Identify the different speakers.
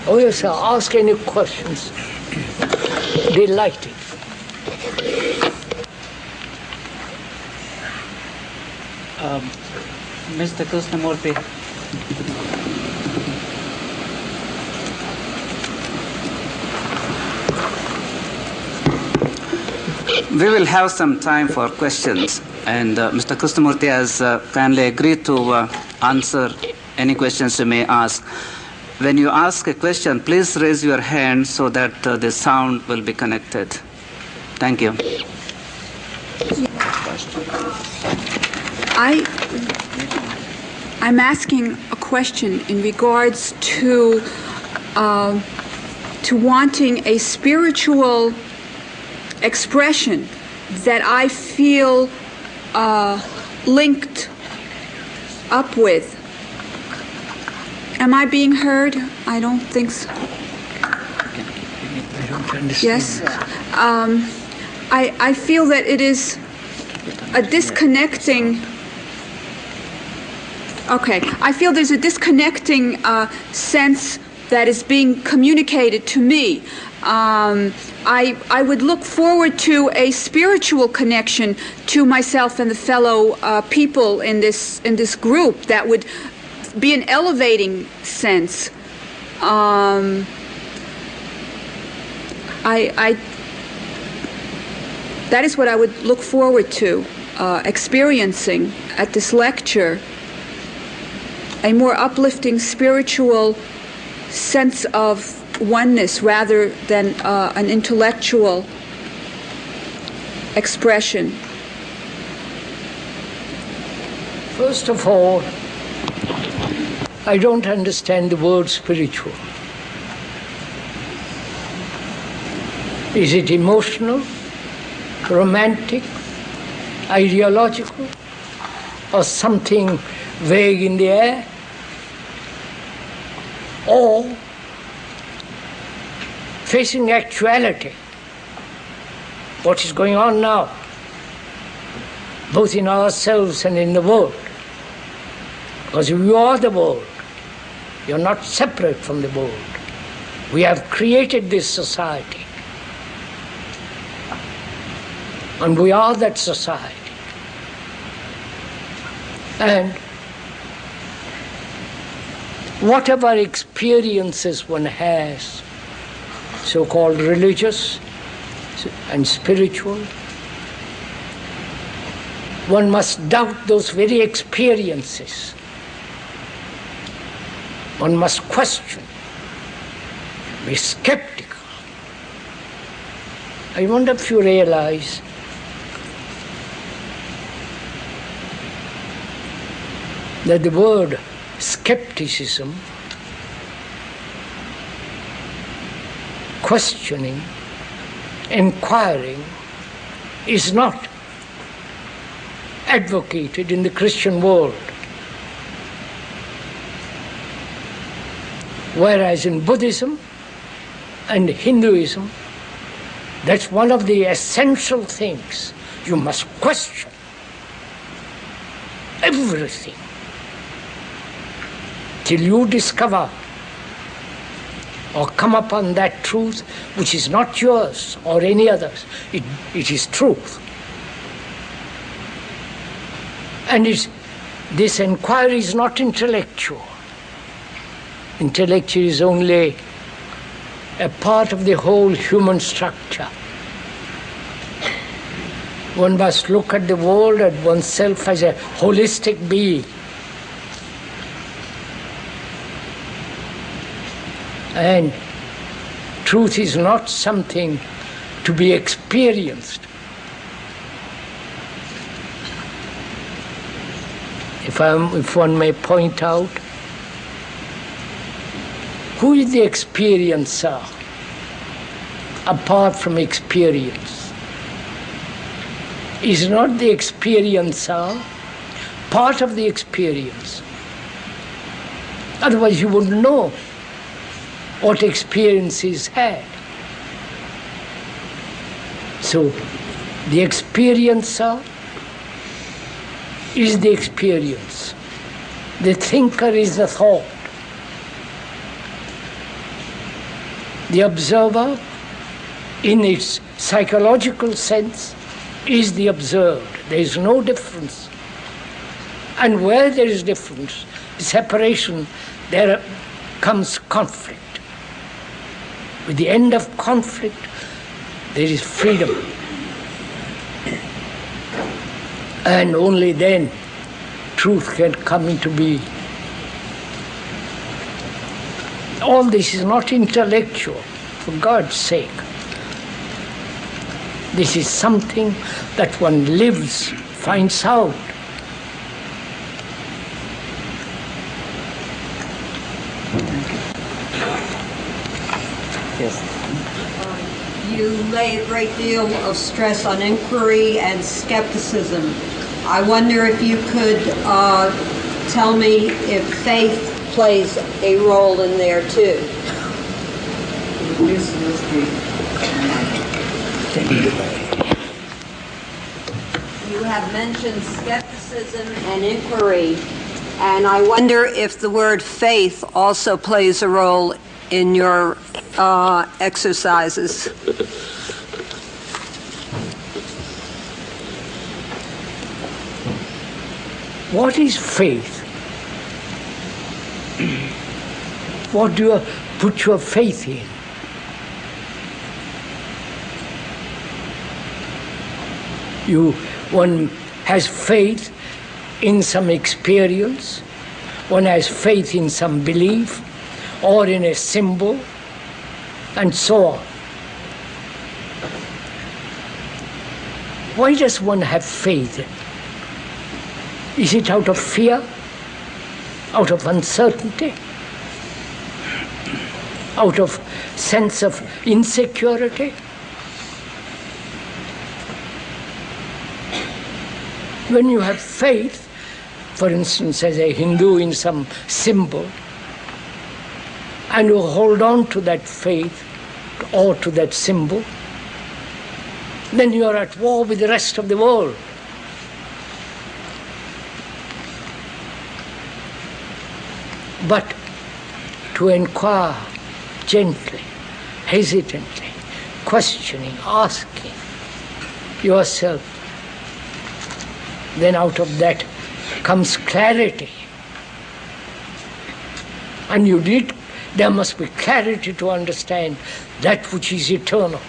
Speaker 1: Oh yes, sir. Ask any questions. Delighted.
Speaker 2: Mr. Krishnamurti, we will have some time for questions, and Mr. Krishnamurti has kindly agreed to answer any questions you may ask. When you ask a question, please raise your hand so that the sound will be connected. Thank you.
Speaker 3: I'm asking a question in regards to wanting a spiritual expression that I feel linked up with. Am I being heard? I don't think so.
Speaker 1: I don't understand.
Speaker 3: Yes. I feel that it is a disconnecting. Okay. I feel there's a disconnecting sense that is being communicated to me. I would look forward to a spiritual connection to myself and the fellow people in this group that would be an elevating sense. That is what I would look forward to experiencing at this lecture. A more uplifting spiritual sense of oneness rather than an intellectual expression.
Speaker 1: First of all, I don't understand the word spiritual. Is it emotional, romantic, ideological, or something vague in the air? Or facing actuality, what is going on now, both in ourselves and in the world? Because you are the world. You're not separate from the world. We have created this society. And we are that society. And whatever experiences one has, so-called religious and spiritual, one must doubt those very experiences. One must question, be skeptical. I wonder if you realize that the word skepticism, questioning, inquiring, is not advocated in the Christian world. Whereas in Buddhism and Hinduism, that's one of the essential things. You must question everything till you discover or come upon that truth which is not yours or any other's. It is truth. And this inquiry is not intellectual. Intellectual is only a part of the whole human structure. One must look at the world, at oneself as a holistic being. And truth is not something to be experienced. If one may point out, who is the experiencer apart from experience? Is not the experiencer part of the experience? Otherwise you wouldn't know what experience is had. So the experiencer is the experience. The thinker is the thought. The observer, in its psychological sense, is the observed. There is no difference. And where there is difference, separation, there comes conflict. With the end of conflict, there is freedom. And only then truth can come into being. All this is not intellectual, for God's sake. This is something that one lives, finds out.
Speaker 2: Yes.
Speaker 4: You lay a great deal of stress on inquiry and skepticism. I wonder if you could tell me if faith plays a role in there too. You have mentioned skepticism and inquiry, and I wonder if the word faith also plays a role in your exercises.
Speaker 1: What is faith? What do you put your faith in? One has faith in some experience, one has faith in some belief, or in a symbol, and so on. Why does one have faith? Is it out of fear? Out of uncertainty? Out of sense of insecurity? When you have faith, for instance, as a Hindu in some symbol, and you hold on to that faith or to that symbol, then you are at war with the rest of the world. But to inquire gently, hesitantly, questioning, asking yourself, then out of that comes clarity. And there must be clarity to understand that which is eternal.